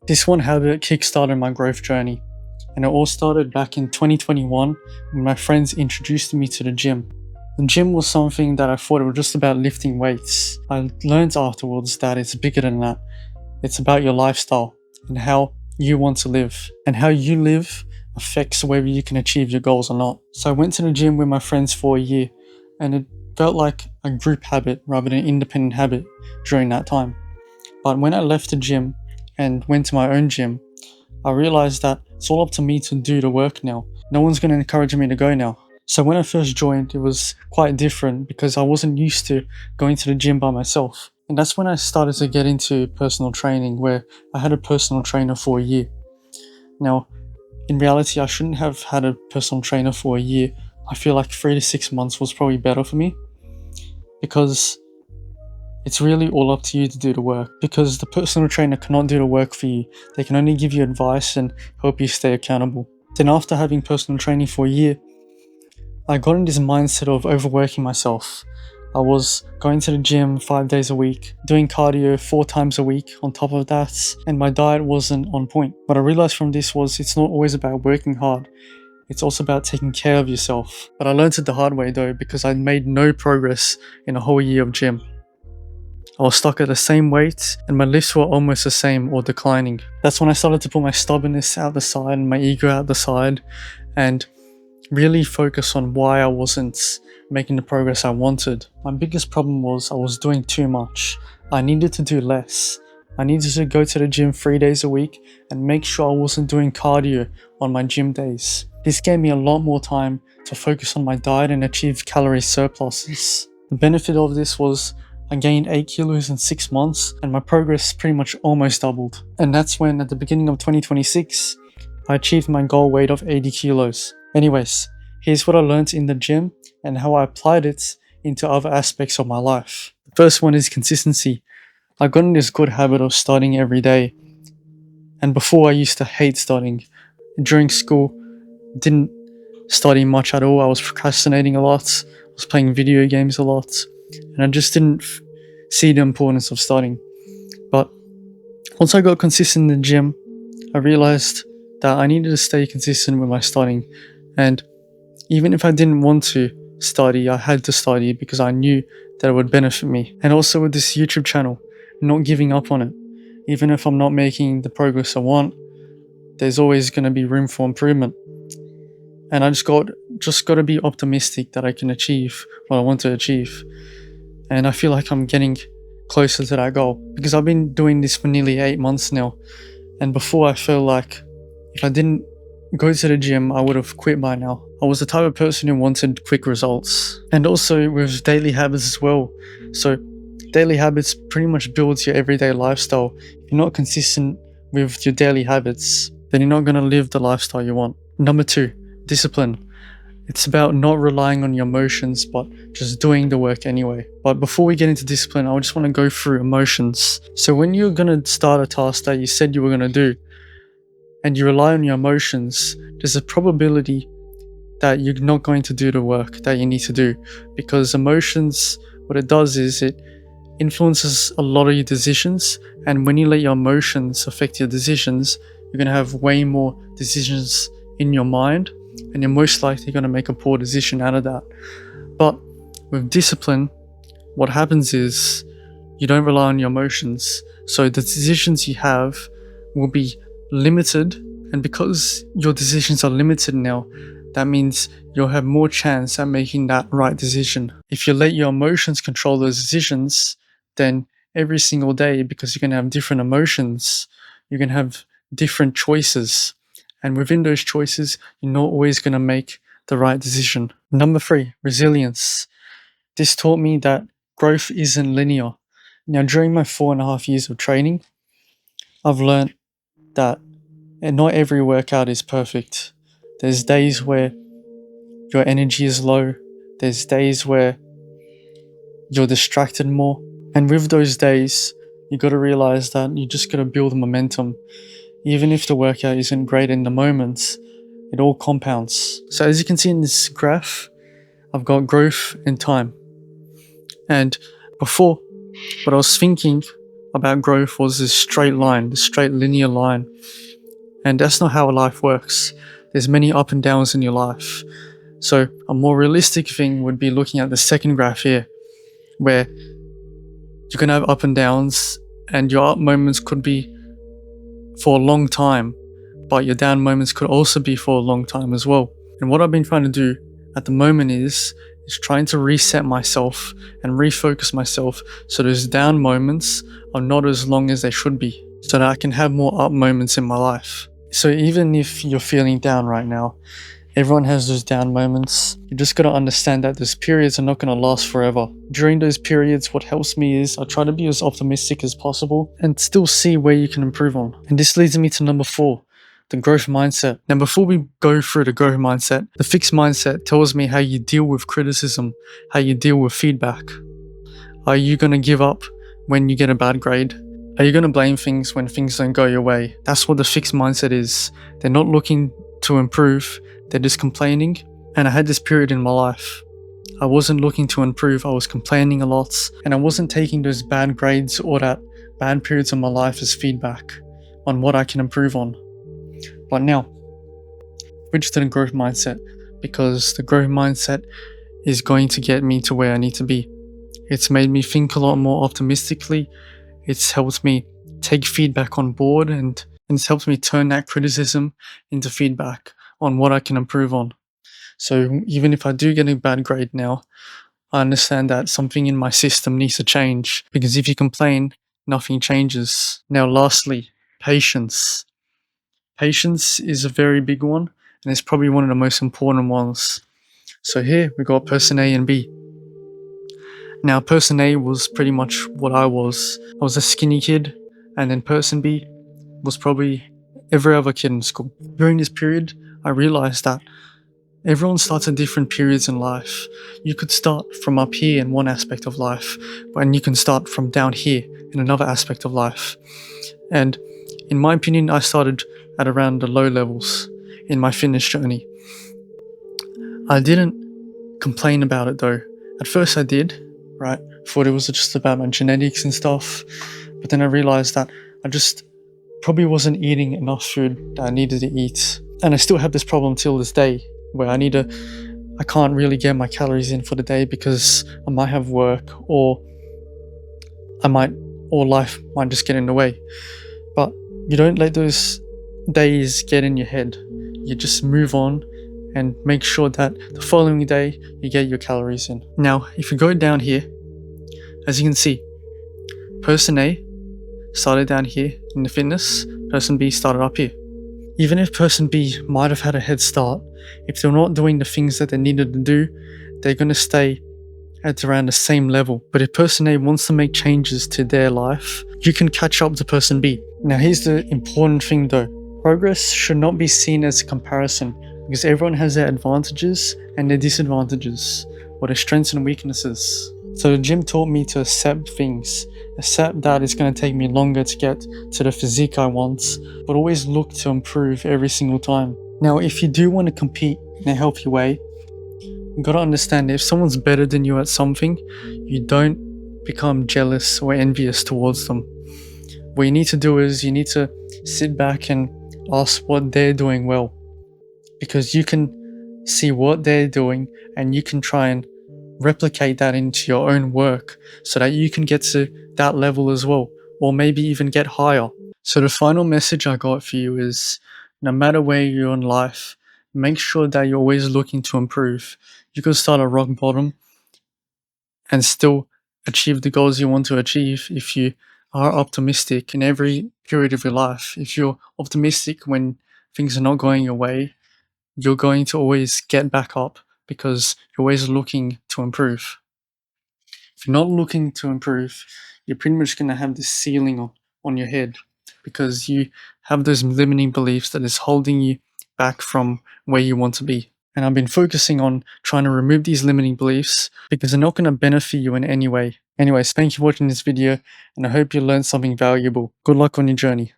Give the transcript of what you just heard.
This one habit kickstarted my growth journey, and it all started back in 2021 when my friends introduced me to the gym. The gym was something that I thought it was just about lifting weights. I learned afterwards that it's bigger than that. It's about your lifestyle and how you want to live. And how you live affects whether you can achieve your goals or not. So I went to the gym with my friends for a year, and it felt like a group habit rather than an independent habit during that time. But when I left the gym and went to my own gym, I realized that it's all up to me to do the work now. No one's going to encourage me to go now. So when I first joined, it was quite different because I wasn't used to going to the gym by myself. And that's when I started to get into personal training, where I had a personal trainer for a year. Now, in reality, I shouldn't have had a personal trainer for a year. I feel like 3 to 6 months was probably better for me, because it's really all up to you to do the work, because the personal trainer cannot do the work for you. They can only give you advice and help you stay accountable. Then after having personal training for a year, I got in this mindset of overworking myself. I was going to the gym 5 days a week, doing cardio 4 times a week on top of that, and my diet wasn't on point. What I realized from this was it's not always about working hard. It's also about taking care of yourself. But I learned it the hard way though, because I made no progress in a whole year of gym. I was stuck at the same weight and my lifts were almost the same or declining. That's when I started to put my stubbornness out the side and my ego out the side and really focus on why I wasn't making the progress I wanted. My biggest problem was I was doing too much. I needed to do less. I needed to go to the gym 3 days a week and make sure I wasn't doing cardio on my gym days. This gave me a lot more time to focus on my diet and achieve calorie surpluses. The benefit of this was I gained 8 kilos in 6 months and my progress pretty much almost doubled. And that's when at the beginning of 2026, I achieved my goal weight of 80 kilos. Anyways, here's what I learned in the gym and how I applied it into other aspects of my life. The first one is consistency. I got in this good habit of studying every day. And before I used to hate studying. During school, didn't study much at all. I was procrastinating a lot. I was playing video games a lot. And I just didn't see the importance of studying. But once I got consistent in the gym, I realized that I needed to stay consistent with my studying. And even if I didn't want to study, I had to study because I knew that it would benefit me. And also with this YouTube channel, not giving up on it. Even if I'm not making the progress I want, there's always going to be room for improvement. And I just got to be optimistic that I can achieve what I want to achieve. And I feel like I'm getting closer to that goal because I've been doing this for nearly 8 months now. And before, I felt like if I didn't go to the gym, I would have quit by now. I was the type of person who wanted quick results. And also with daily habits as well. So daily habits pretty much builds your everyday lifestyle. If you're not consistent with your daily habits, then you're not going to live the lifestyle you want. Number 2, discipline. It's about not relying on your emotions, but just doing the work anyway. But before we get into discipline, I just want to go through emotions. So when you're going to start a task that you said you were going to do, and you rely on your emotions, there's a probability that you're not going to do the work that you need to do. Because emotions, what it does is it influences a lot of your decisions. And when you let your emotions affect your decisions, you're going to have way more decisions in your mind. And you're most likely going to make a poor decision out of that. But with discipline, what happens is you don't rely on your emotions. So the decisions you have will be limited. And because your decisions are limited now, that means you'll have more chance at making that right decision. If you let your emotions control those decisions, then every single day, because you're going to have different emotions, you're going to have different choices. And within those choices, you're not always going to make the right decision. Number 3, resilience. This taught me that growth isn't linear. Now, during my 4.5 years of training, I've learned that not every workout is perfect. There's days where your energy is low. There's days where you're distracted more. And with those days, you got to realize that you just got to build momentum. Even if the workout isn't great in the moment, it all compounds. So as you can see in this graph, I've got growth and time. And before, what I was thinking about growth was this straight line, this straight linear line. And that's not how life works. There's many up and downs in your life. So a more realistic thing would be looking at the second graph here, where you can have up and downs, and your up moments could be for a long time, but your down moments could also be for a long time as well. And what I've been trying to do at the moment is trying to reset myself and refocus myself so those down moments are not as long as they should be, so that I can have more up moments in my life. So even if you're feeling down right now, everyone has those down moments. You just gotta understand that those periods are not gonna last forever. During those periods, what helps me is I try to be as optimistic as possible and still see where you can improve on. And this leads me to number 4, the growth mindset. Now, before we go through the growth mindset, the fixed mindset tells me how you deal with criticism, how you deal with feedback. Are you gonna give up when you get a bad grade? Are you gonna blame things when things don't go your way? That's what the fixed mindset is. They're not looking to improve, they're just complaining. And I had this period in my life. I wasn't looking to improve, I was complaining a lot, and I wasn't taking those bad grades or that bad periods of my life as feedback on what I can improve on. But now, switch to the growth mindset, because the growth mindset is going to get me to where I need to be. It's made me think a lot more optimistically. It's helped me take feedback on board, and it's helped me turn that criticism into feedback on what I can improve on. So even if I do get a bad grade now, I understand that something in my system needs to change, because if you complain, nothing changes. Now lastly, patience. Patience is a very big one, and it's probably one of the most important ones. So here we got person A and B. Now person A was pretty much what I was. I was a skinny kid, and then person B was probably every other kid in school. During this period, I realized that everyone starts at different periods in life. You could start from up here in one aspect of life, and you can start from down here in another aspect of life. And in my opinion, I started at around the low levels in my fitness journey. I didn't complain about it though. At first I did, right? Thought it was just about my genetics and stuff. But then I realized that I just probably wasn't eating enough food that I needed to eat. And I still have this problem till this day, where I can't really get my calories in for the day because I might have work, or life might just get in the way. But you don't let those days get in your head. You just move on and make sure that the following day you get your calories in. Now, if you go down here, as you can see, person A started down here in the fitness, person B started up here. Even if person B might have had a head start, if they're not doing the things that they needed to do, they're going to stay at around the same level. But if person A wants to make changes to their life, you can catch up to person B. Now here's the important thing though. Progress should not be seen as a comparison, because everyone has their advantages and their disadvantages, or their strengths and weaknesses. So the gym taught me to accept things, accept that it's going to take me longer to get to the physique I want, but always look to improve every single time. Now, if you do want to compete in a healthy way, you got to understand that if someone's better than you at something, you don't become jealous or envious towards them. What you need to do is you need to sit back and ask what they're doing well, because you can see what they're doing and you can try and replicate that into your own work so that you can get to that level as well, or maybe even get higher. So the final message I got for you is, no matter where you're in life, make sure that you're always looking to improve. You can start at rock bottom and still achieve the goals you want to achieve if you are optimistic in every period of your life. If you're optimistic when things are not going your way, you're going to always get back up because you're always looking to improve. If you're not looking to improve, you're pretty much going to have this ceiling on your head, because you have those limiting beliefs that is holding you back from where you want to be. And I've been focusing on trying to remove these limiting beliefs because they're not going to benefit you in any way. Anyways, thank you for watching this video, and I hope you learned something valuable. Good luck on your journey.